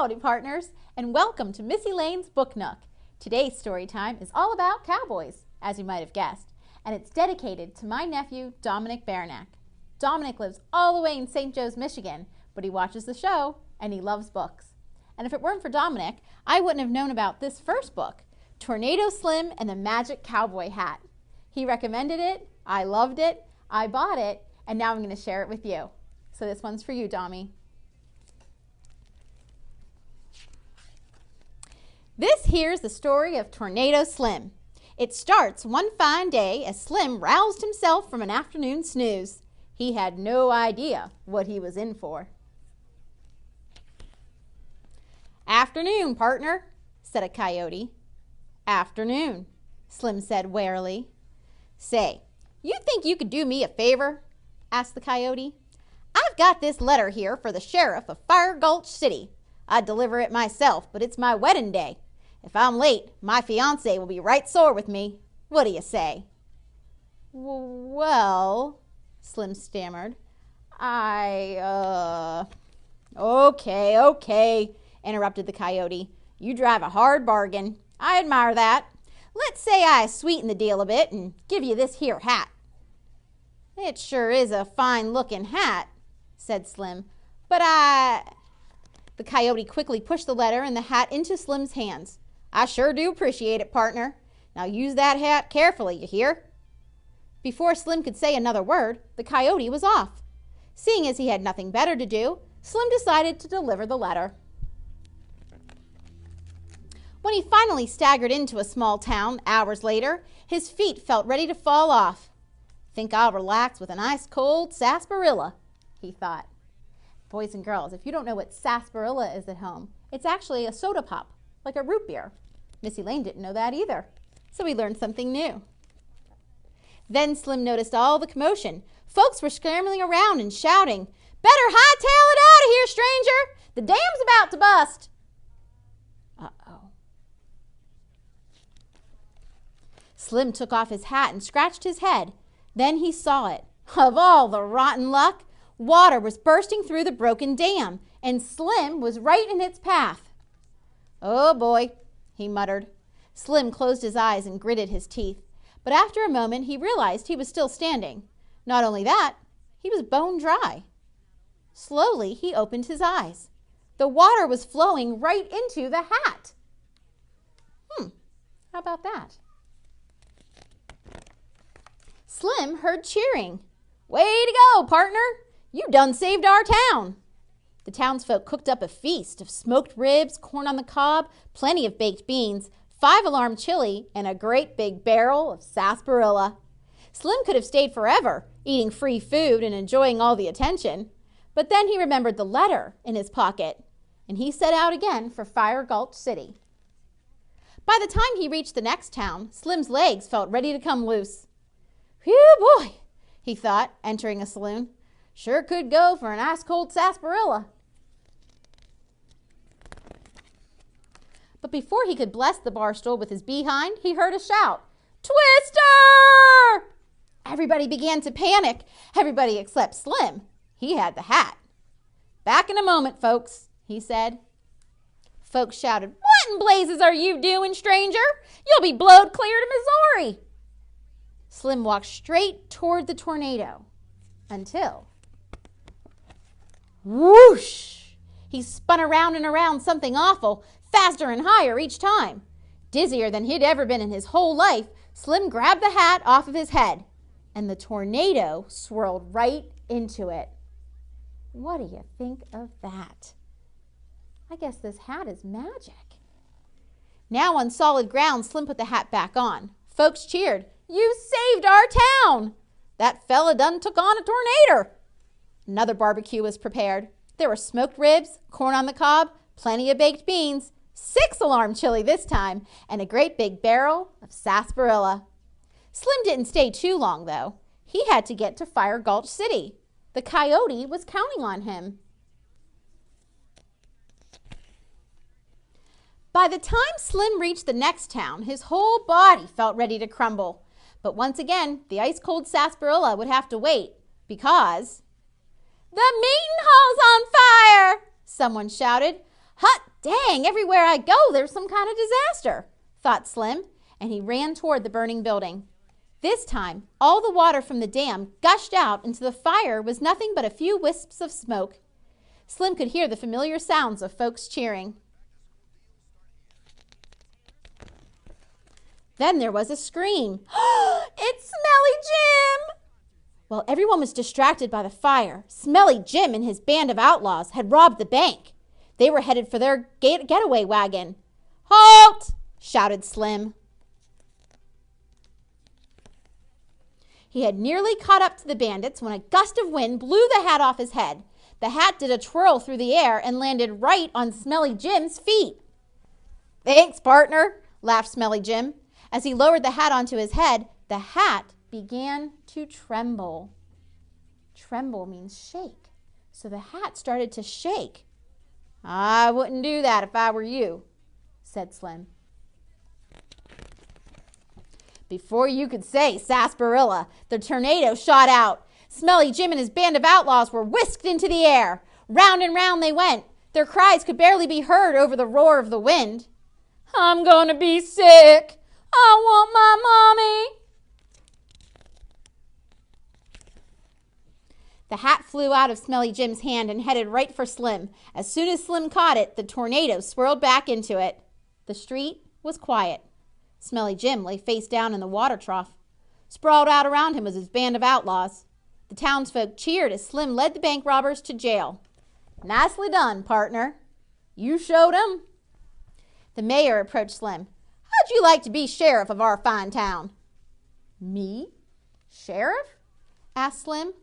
Howdy partners, and welcome to Missy Lane's Book Nook. Today's story time is all about cowboys, as you might have guessed, and it's dedicated to my nephew, Dominic Baranek. Dominic lives all the way in St. Joe's, Michigan, but he watches the show and he loves books. And if it weren't for Dominic, I wouldn't have known about this first book, Tornado Slim and the Magic Cowboy Hat. He recommended it, I loved it, I bought it, and now I'm going to share it with you. So this one's for you, Dommy. This here's the story of Tornado Slim. It starts one fine day as Slim roused himself from an afternoon snooze. He had no idea what he was in for. "Afternoon, partner," said a coyote. "Afternoon," Slim said warily. "Say, you think you could do me a favor?" asked the coyote. "I've got this letter here for the sheriff of Fire Gulch City. I'd deliver it myself, but it's my wedding day. If I'm late, my fiancé will be right sore with me. What do you say?" "Well," Slim stammered, Okay, interrupted the coyote. "You drive a hard bargain. I admire that. Let's say I sweeten the deal a bit and give you this here hat." "It sure is a fine-looking hat," said Slim, "but The coyote quickly pushed the letter and the hat into Slim's hands. "I sure do appreciate it, partner. Now use that hat carefully, you hear?" Before Slim could say another word, the coyote was off. Seeing as he had nothing better to do, Slim decided to deliver the letter. When he finally staggered into a small town hours later, his feet felt ready to fall off. "Think I'll relax with an ice-cold sarsaparilla," he thought. Boys and girls, if you don't know what sarsaparilla is at home, it's actually a soda pop, like a root beer. Missy Lane didn't know that either, so we learned something new. Then Slim noticed all the commotion. Folks were scrambling around and shouting, "Better hightail it out of here, stranger! The dam's about to bust!" Uh-oh. Slim took off his hat and scratched his head. Then he saw it. Of all the rotten luck, water was bursting through the broken dam, and Slim was right in its path. "Oh boy," he muttered. Slim closed his eyes and gritted his teeth. But after a moment, he realized he was still standing. Not only that, he was bone dry. Slowly, he opened his eyes. The water was flowing right into the hat. How about that? Slim heard cheering. "Way to go, partner! You done saved our town!" The townsfolk cooked up a feast of smoked ribs, corn on the cob, plenty of baked beans, 5-alarm chili, and a great big barrel of sarsaparilla. Slim could have stayed forever, eating free food and enjoying all the attention. But then he remembered the letter in his pocket, and he set out again for Fire Gulch City. By the time he reached the next town, Slim's legs felt ready to come loose. "Whew, boy," he thought, entering a saloon. "Sure could go for an ice-cold sarsaparilla." But before he could bless the bar stool with his behind, he heard a shout. "Twister!" Everybody began to panic. Everybody except Slim. He had the hat. "Back in a moment, folks," he said. Folks shouted, "What in blazes are you doing, stranger? You'll be blowed clear to Missouri." Slim walked straight toward the tornado until, whoosh! He spun around and around something awful, faster and higher each time. Dizzier than he'd ever been in his whole life, Slim grabbed the hat off of his head, and the tornado swirled right into it. What do you think of that? I guess this hat is magic. Now on solid ground, Slim put the hat back on. Folks cheered. "You saved our town! That fella done took on a tornado." Another barbecue was prepared. There were smoked ribs, corn on the cob, plenty of baked beans, 6-alarm chili this time, and a great big barrel of sarsaparilla. Slim didn't stay too long, though. He had to get to Fire Gulch City. The coyote was counting on him. By the time Slim reached the next town, his whole body felt ready to crumble. But once again, the ice-cold sarsaparilla would have to wait, because... "The meeting hall's on fire!" someone shouted. "Hut, Dang, everywhere I go, there's some kind of disaster, thought Slim, and he ran toward the burning building. This time, all the water from the dam gushed out into the fire was nothing but a few wisps of smoke. Slim could hear the familiar sounds of folks cheering. Then there was a scream. It's Smelly Jim! While everyone was distracted by the fire, Smelly Jim and his band of outlaws had robbed the bank. They were headed for their getaway wagon. Halt! Shouted Slim. He had nearly caught up to the bandits when a gust of wind blew the hat off his head. The hat did a twirl through the air and landed right on Smelly Jim's feet. Thanks, partner, laughed Smelly Jim. As he lowered the hat onto his head, the hat began to tremble. Tremble means shake. So the hat started to shake. I wouldn't do that if I were you, said Slim. Before you could say sarsaparilla, the tornado shot out. Smelly Jim and his band of outlaws were whisked into the air. Round and round they went. Their cries could barely be heard over the roar of the wind. I'm going to be sick. I want my mommy. The hat flew out of Smelly Jim's hand and headed right for Slim. As soon as Slim caught it, the tornado swirled back into it. The street was quiet. Smelly Jim lay face down in the water trough. Sprawled out around him was his band of outlaws. The townsfolk cheered as Slim led the bank robbers to jail. Nicely done, partner. You showed 'em. The mayor approached Slim. How'd you like to be sheriff of our fine town? Me? Sheriff? Asked Slim.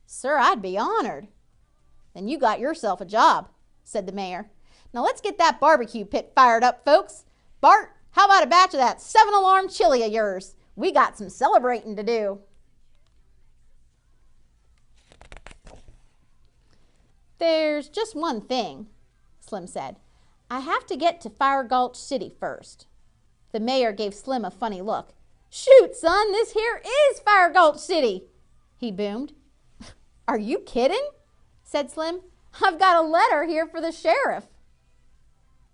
Sir, I'd be honored. Then you got yourself a job, said the mayor. Now let's get that barbecue pit fired up, folks. Bart, how about a batch of that 7-alarm chili of yours? We got some celebrating to do. There's just one thing, Slim said. I have to get to Fire Gulch City first. The mayor gave Slim a funny look. Shoot, son, this here is Fire Gulch City, he boomed. Are you kidding? Said Slim. I've got a letter here for the sheriff.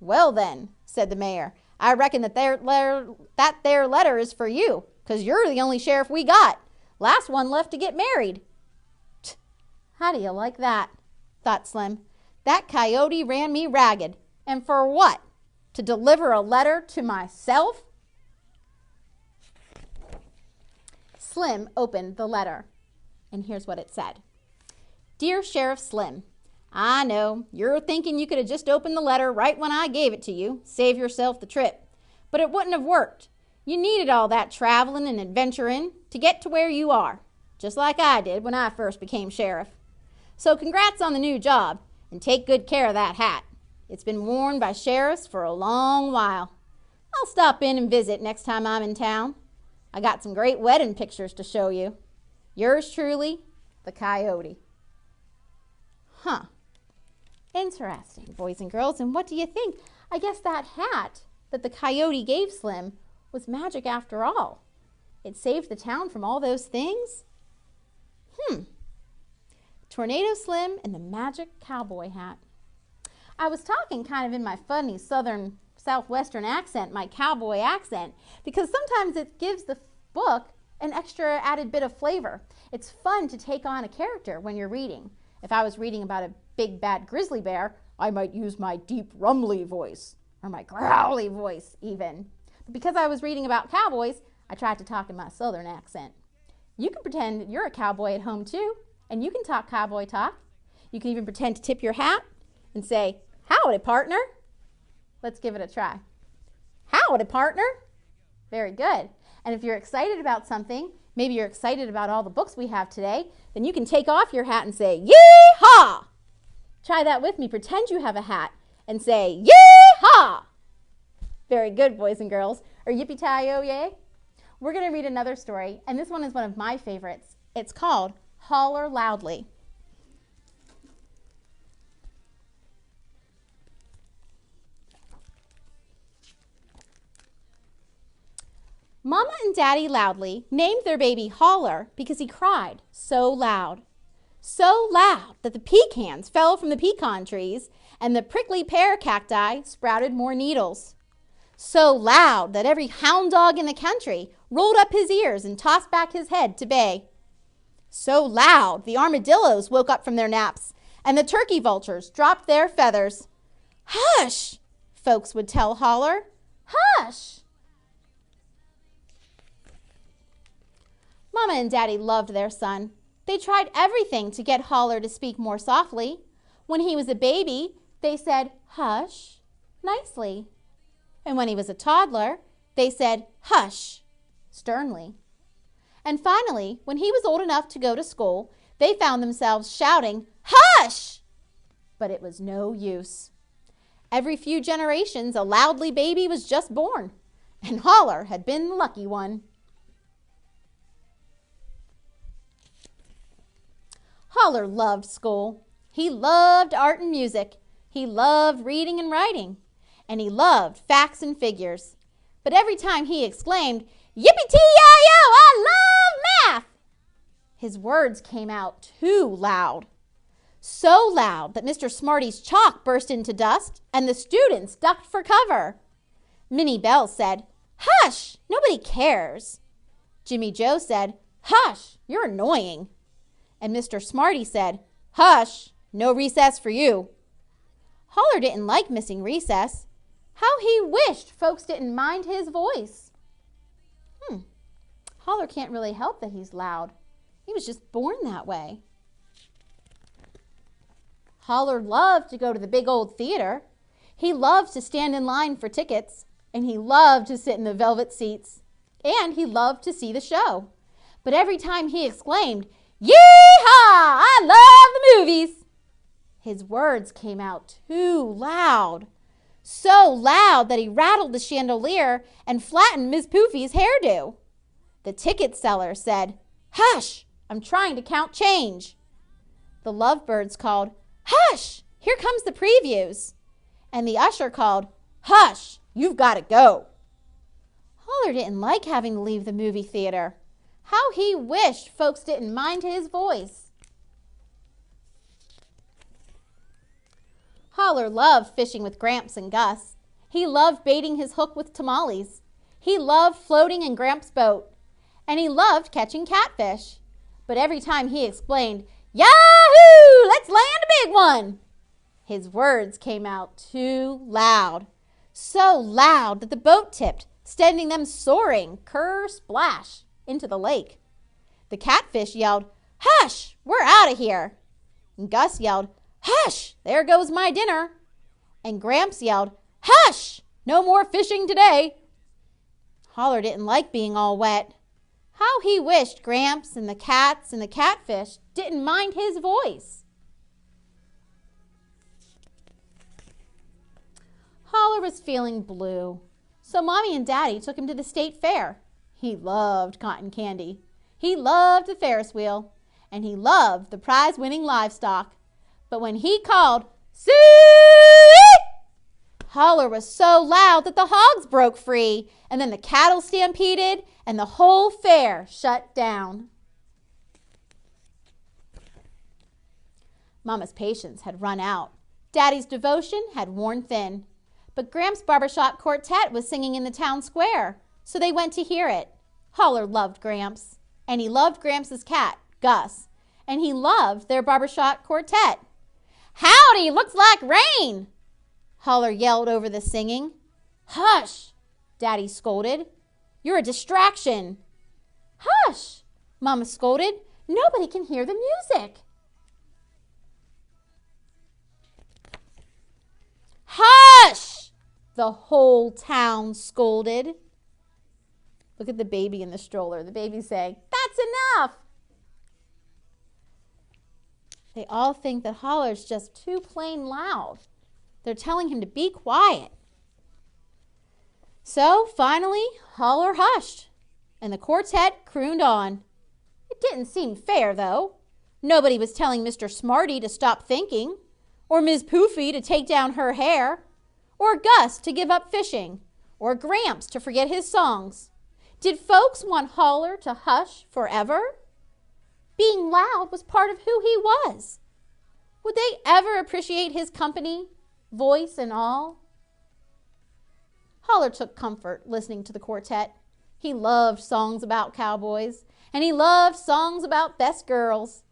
Well then, said the mayor, I reckon that their letter is for you, 'cause you're the only sheriff we got. Last one left to get married. How do you like that? Thought Slim. That coyote ran me ragged. And for what? To deliver a letter to myself? Slim opened the letter, and here's what it said. Dear Sheriff Slim, I know you're thinking you could have just opened the letter right when I gave it to you, save yourself the trip. But it wouldn't have worked. You needed all that traveling and adventuring to get to where you are, just like I did when I first became sheriff. So congrats on the new job, and take good care of that hat. It's been worn by sheriffs for a long while. I'll stop in and visit next time I'm in town. I got some great wedding pictures to show you. Yours truly, the Coyote. Huh. Interesting, boys and girls. And what do you think? I guess that hat that the Coyote gave Slim was magic after all. It saved the town from all those things. Tornado Slim and the magic cowboy hat. I was talking kind of in my funny southern southwestern accent, my cowboy accent, because sometimes it gives the book an extra added bit of flavor. It's fun to take on a character when you're reading. If I was reading about a big bad grizzly bear, I might use my deep rumbly voice, or my growly voice even. But because I was reading about cowboys, I tried to talk in my southern accent. You can pretend you're a cowboy at home too, and you can talk cowboy talk. You can even pretend to tip your hat and say, howdy, partner. Let's give it a try. Howdy, partner. Very good. And if you're excited about something, maybe you're excited about all the books we have today, then you can take off your hat and say, yee-haw. Try that with me. Pretend you have a hat and say, yee-haw. Very good, boys and girls. Or yippee-ki-yo-yay. We're going to read another story, and this one is one of my favorites. It's called Holler Loudly. Mama and Daddy Loudly named their baby Holler because he cried so loud. so loud that the pecans fell from the pecan trees and the prickly pear cacti sprouted more needles. So loud that every hound dog in the country rolled up his ears and tossed back his head to bay. So loud the armadillos woke up from their naps and the turkey vultures dropped their feathers. "Hush!" folks would tell Holler. "Hush!" Mama and Daddy loved their son. They tried everything to get Holler to speak more softly. When he was a baby, they said, "Hush," nicely. And when he was a toddler, they said, "Hush," sternly. And finally, when he was old enough to go to school, they found themselves shouting, "Hush!" But it was no use. Every few generations, a loudly baby was just born, and Holler had been the lucky one. Holler loved school. He loved art and music. He loved reading and writing. And he loved facts and figures. But every time he exclaimed, "Yippee-tee-yi-yo, I love math!" his words came out too loud. So loud that Mr. Smarty's chalk burst into dust and the students ducked for cover. Minnie Bell said, "Hush, nobody cares." Jimmy Joe said, "Hush, you're annoying." And Mr. Smarty said, "Hush, no recess for you." Holler didn't like missing recess. How he wished folks didn't mind his voice. Holler can't really help that he's loud. He was just born that way. Holler loved to go to the big old theater. He loved to stand in line for tickets, and he loved to sit in the velvet seats, and he loved to see the show. But every time he exclaimed, "Yee-haw! I love the movies!" his words came out too loud. So loud that he rattled the chandelier and flattened Miss Poofy's hairdo. The ticket seller said, "Hush, I'm trying to count change." The lovebirds called, "Hush, here comes the previews." And the usher called, "Hush, you've got to go." Holler didn't like having to leave the movie theater. How he wished folks didn't mind his voice. Holler loved fishing with Gramps and Gus. He loved baiting his hook with tamales. He loved floating in Gramps' boat. And he loved catching catfish. But every time he explained, "Yahoo! Let's land a big one!" his words came out too loud. So loud that the boat tipped, sending them soaring, ker-splash, into the lake. The catfish yelled, "Hush! We're out of here!" And Gus yelled, "Hush! There goes my dinner!" And Gramps yelled, "Hush! No more fishing today!" Holler didn't like being all wet. How he wished Gramps and the cats and the catfish didn't mind his voice. Holler was feeling blue, so Mommy and Daddy took him to the state fair. He loved cotton candy. He loved the Ferris wheel, and he loved the prize-winning livestock. But when he called, "Suey!" Holler was so loud that the hogs broke free, and then the cattle stampeded, and the whole fair shut down. Mama's patience had run out. Daddy's devotion had worn thin. But Gramps' barbershop quartet was singing in the town square, so they went to hear it. Holler loved Gramps, and he loved Gramps' cat, Gus, and he loved their barbershop quartet. "Howdy, looks like rain!" Holler yelled over the singing. "Hush!" Daddy scolded. "You're a distraction." "Hush!" Mama scolded. "Nobody can hear the music." "Hush!" The whole town scolded. Look at the baby in the stroller. The baby's saying, "That's enough." They all think that Holler's just too plain loud. They're telling him to be quiet. So finally, Holler hushed, and the quartet crooned on. It didn't seem fair, though. Nobody was telling Mr. Smarty to stop thinking, or Ms. Poofy to take down her hair, or Gus to give up fishing, or Gramps to forget his songs. Did folks want Holler to hush forever? Being loud was part of who he was. Would they ever appreciate his company, voice and all? Holler took comfort listening to the quartet. He loved songs about cowboys, and he loved songs about best girls,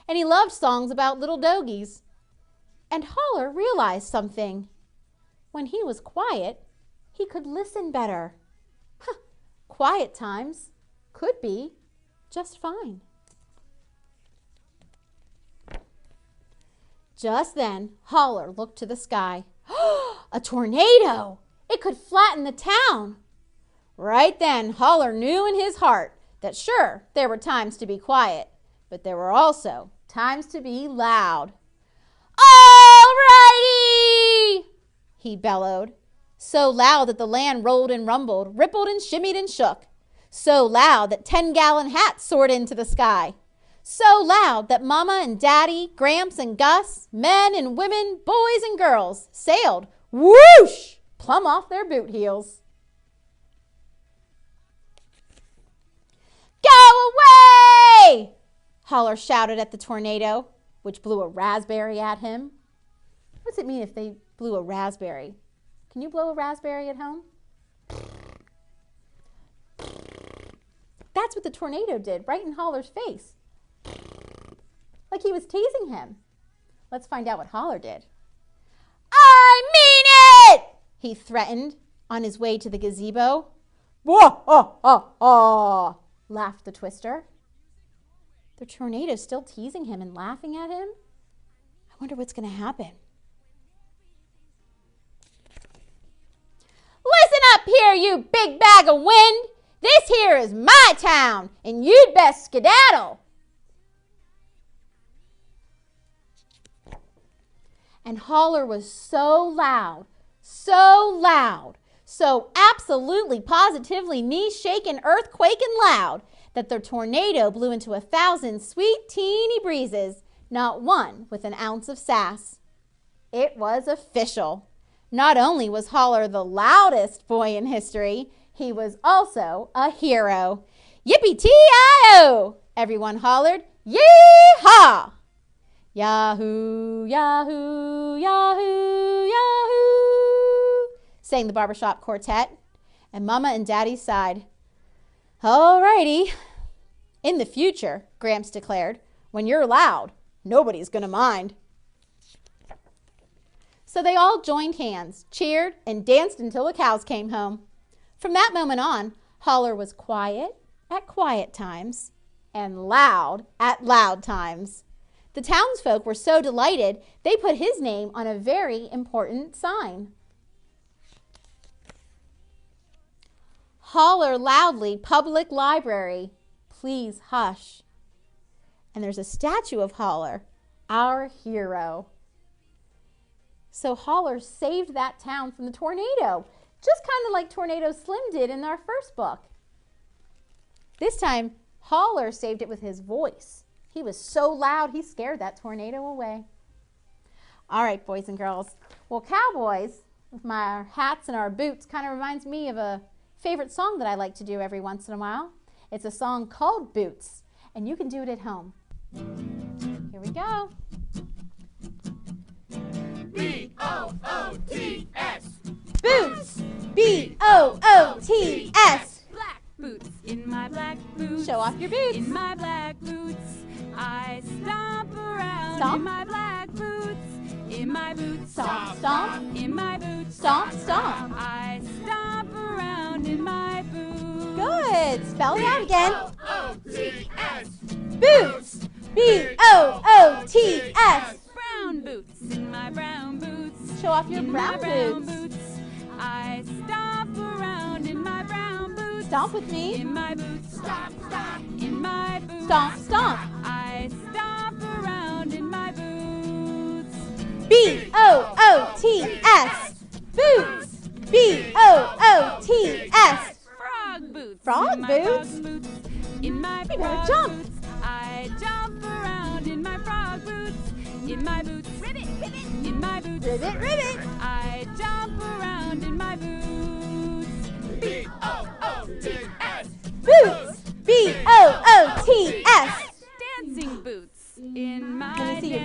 and he loved songs about little dogies. And Holler realized something. When he was quiet, he could listen better. Quiet times could be just fine. Just then, Holler looked to the sky. A tornado! It could flatten the town. Right then, Holler knew in his heart that sure, there were times to be quiet, but there were also times to be loud. All righty! He bellowed, so loud that the land rolled and rumbled, rippled and shimmied and shook, so loud that 10-gallon hats soared into the sky, so loud that Mama and Daddy, Gramps and Gus, men and women, boys and girls sailed, whoosh, plumb off their boot heels. Go away! Holler shouted at the tornado, which blew a raspberry at him. What does it mean if they blew a raspberry? Can you blow a raspberry at home? That's what the tornado did, right in Holler's face. Like he was teasing him. Let's find out what Holler did. I mean it! He threatened on his way to the gazebo. Wah, ah, ah, ah, laughed the twister. The tornado's still teasing him and laughing at him. I wonder what's going to happen. Listen up here, you big bag of wind. This here is my town, and you'd best skedaddle. And Holler was so loud, so absolutely, positively knee-shaking, earthquaking loud that the tornado blew into 1,000 sweet, teeny breezes, not one with an ounce of sass. It was official. Not only was Holler the loudest boy in history, he was also a hero. Yippee-tee-I-O! Everyone hollered, yee-haw! Yahoo, yahoo, yahoo, yahoo, sang the barbershop quartet, and Mama and Daddy sighed. All righty. In the future, Gramps declared, when you're loud, nobody's gonna mind. So they all joined hands, cheered, and danced until the cows came home. From that moment on, Holler was quiet at quiet times and loud at loud times. The townsfolk were so delighted, they put his name on a very important sign. Holler loudly, Public Library, please hush. And there's a statue of Holler, our hero. So Holler saved that town from the tornado, just kind of like Tornado Slim did in our first book. This time, Holler saved it with his voice. He was so loud, he scared that tornado away. All right, boys and girls. Well, cowboys, with my hats and our boots, kind of reminds me of a favorite song that I like to do every once in a while. It's a song called Boots, and you can do it at home. Here we go. B-O-O-T-S. Boots! B-O-O-T-S. Black boots in my black boots. Show off your boots. In my black boots. I stomp around Stomp. in my black boots. In my boots. Stomp, stomp. In my boots. Stomp, stomp. I stomp around in my boots. Good. Spell it out again. B-O-O-T-S. Boots! B-O-O-T-S. Brown boots in my brown boots. Show off your In brown my brown boots. I stomp around in my brown boots. Stomp with me. In my boots. Stomp, stomp. In my boots. Stomp, stomp. I stomp around in my boots. B-O-O-T-S. Boots! B-O-O-T-S. Frog boots. Frog in my boots? frog boots. In my You better frog jump. boots. I jump around in my frog boots. In my boots. Ribbit, ribbit. In my boots. Ribbit, ribbit. I jump around in my boots. B-O-O-T-S. Boots! B-O-O-T-S. Dancing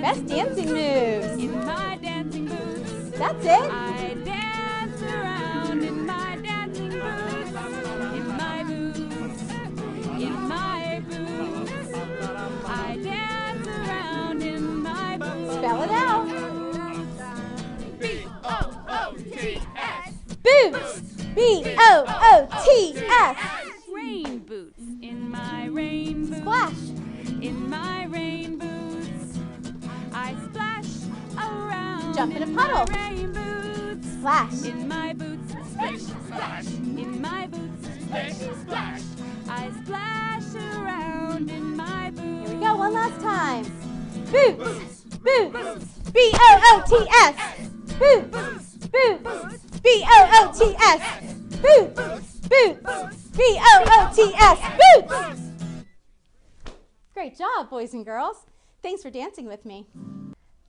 Best dancing moves. In my dancing boots. That's it. I dance around in my dancing boots. In my boots. In my boots. I dance around in my boots. Spell it out. B-O-O-T-S. Boots. B-O-O-T-S. Rain boots. In my rain boots. Splash. In my rain boots. I splash around. Jump in a my puddle. rain boots. Splash. In my boots. Splish, splash. In my boots. Splish, splash. I splash around in my boots. Here we go, one last time. Boots. Boots. B-O-O-T-S. Boots. Boots. B-O-O-T-S. Boots. Boots. B-O-O-T-S. Boots. Great job, boys and girls. Thanks for dancing with me.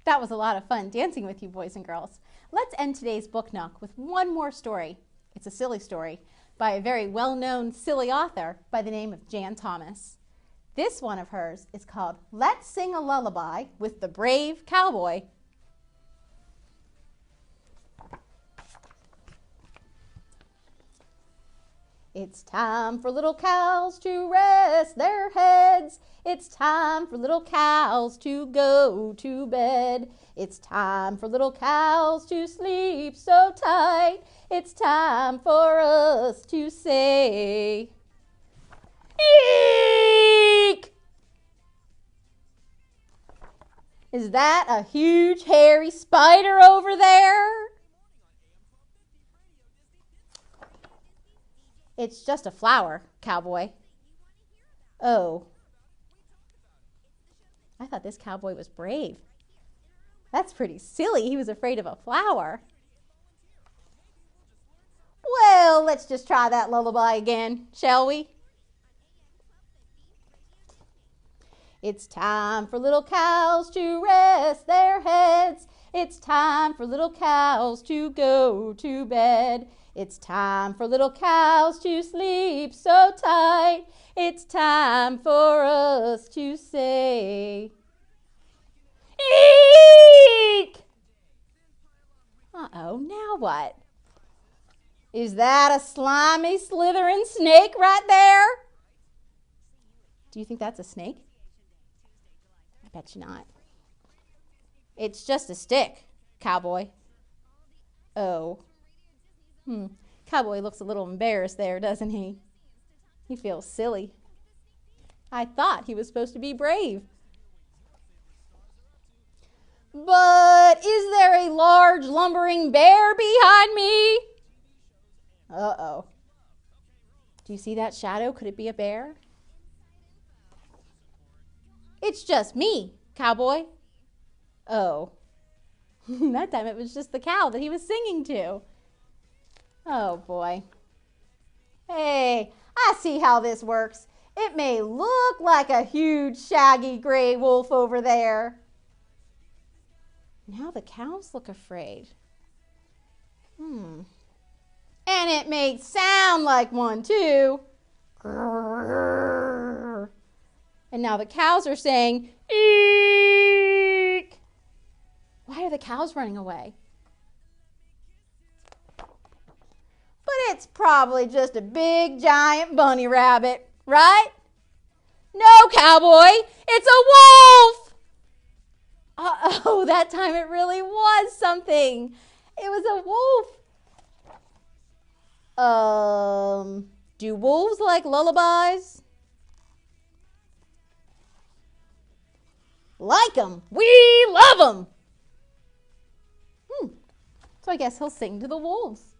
That was a lot of fun dancing with you, boys and girls. Let's end today's book knock with one more story. It's a silly story by a very well-known silly author by the name of Jan Thomas. This one of hers is called Let's Sing a Lullaby with the Brave Cowboy. It's time for little cows to rest their heads. It's time for little cows to go to bed. It's time for little cows to sleep so tight. It's time for us to say, eek! Is that a huge hairy spider over there? It's just a flower, cowboy. Oh. I thought this cowboy was brave. That's pretty silly. He was afraid of a flower. Well, let's just try that lullaby again, shall we? It's time for little cows to rest their heads. It's time for little cows to go to bed. It's time for little cows to sleep so tight. It's time for us to say, eek! Uh-oh, now what? Is that a slimy, slithering snake right there? Do you think that's a snake? I bet you not. It's just a stick, cowboy. Oh. Cowboy looks a little embarrassed there, doesn't he? He feels silly. I thought he was supposed to be brave. But is there a large lumbering bear behind me? Uh-oh. Do you see that shadow? Could it be a bear? It's just me, cowboy. Oh. That time it was just the cow that he was singing to. Oh, boy. Hey, I see how this works. It may look like a huge, shaggy gray wolf over there. Now the cows look afraid. And it may sound like one, too. Grrr. And now the cows are saying, eek. Why are the cows running away? But it's probably just a big, giant bunny rabbit, right? No, cowboy, it's a wolf! Uh-oh, that time it really was something. It was a wolf. Do wolves like lullabies? Like them. We love them. So I guess he'll sing to the wolves.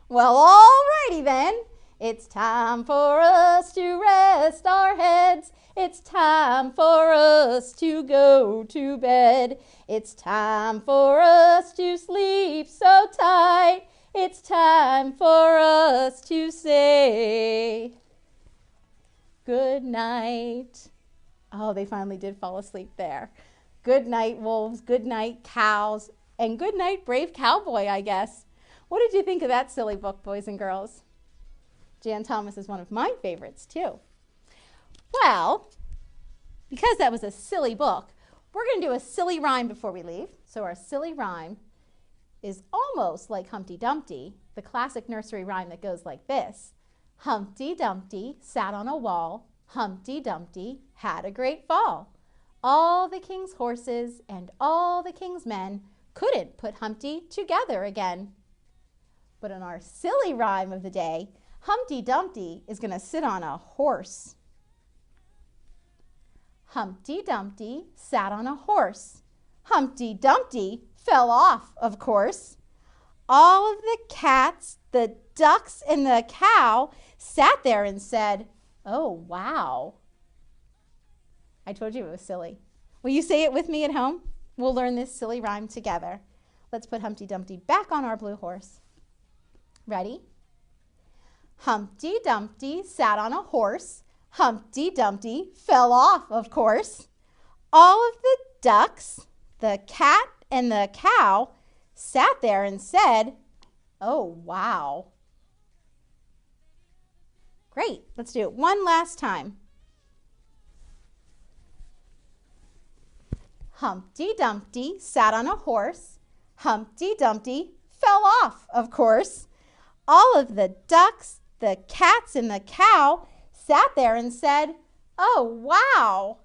Well, alrighty then. It's time for us to rest our heads. It's time for us to go to bed. It's time for us to sleep so tight. It's time for us to say good night. Oh, they finally did fall asleep there. Good night, wolves. Good night, cows. And good night, brave cowboy, I guess. What did you think of that silly book, boys and girls? Jan Thomas is one of my favorites, too. Well, because that was a silly book, we're going to do a silly rhyme before we leave. So our silly rhyme is almost like Humpty Dumpty, the classic nursery rhyme that goes like this. Humpty Dumpty sat on a wall. Humpty Dumpty had a great fall. All the king's horses and all the king's men couldn't put Humpty together again. But in our silly rhyme of the day, Humpty Dumpty is going to sit on a horse. Humpty Dumpty sat on a horse. Humpty Dumpty fell off, of course. All of the cats, the ducks, and the cow sat there and said, "Oh, wow." I told you it was silly. Will you say it with me at home? We'll learn this silly rhyme together. Let's put Humpty Dumpty back on our blue horse. Ready? Humpty Dumpty sat on a horse. Humpty Dumpty fell off, of course. All of the ducks, the cat, and the cow sat there and said, "Oh, wow." Great. Let's do it one last time. Humpty Dumpty sat on a horse. Humpty Dumpty fell off, of course. All of the ducks, the cats, and the cow sat there and said, "Oh, wow."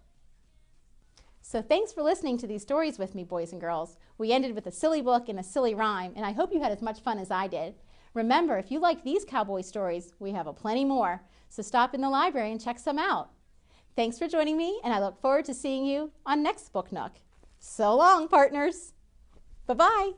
So thanks for listening to these stories with me, boys and girls. We ended with a silly book and a silly rhyme, and I hope you had as much fun as I did. Remember, if you like these cowboy stories, we have a plenty more. So stop in the library and check some out. Thanks for joining me, and I look forward to seeing you on next Book Nook. So long, partners. Bye-bye.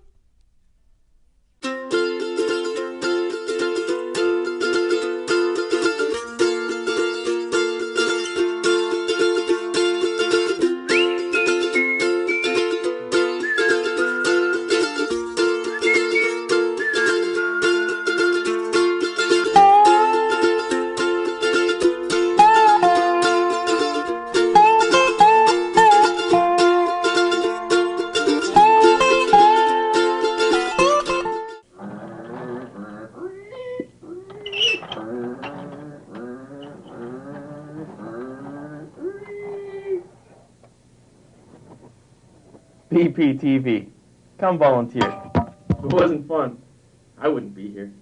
BPTV. Come volunteer. If it wasn't fun, I wouldn't be here.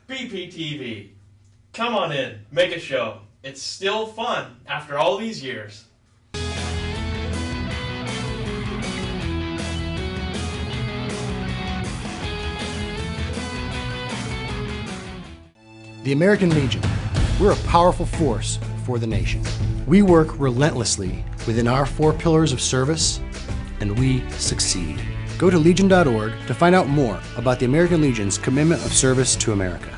BPTV. Come on in, make a show. It's still fun after all these years. The American Legion. We're a powerful force for the nation. We work relentlessly within our 4 pillars of service, and we succeed. Go to legion.org to find out more about the American Legion's commitment of service to America.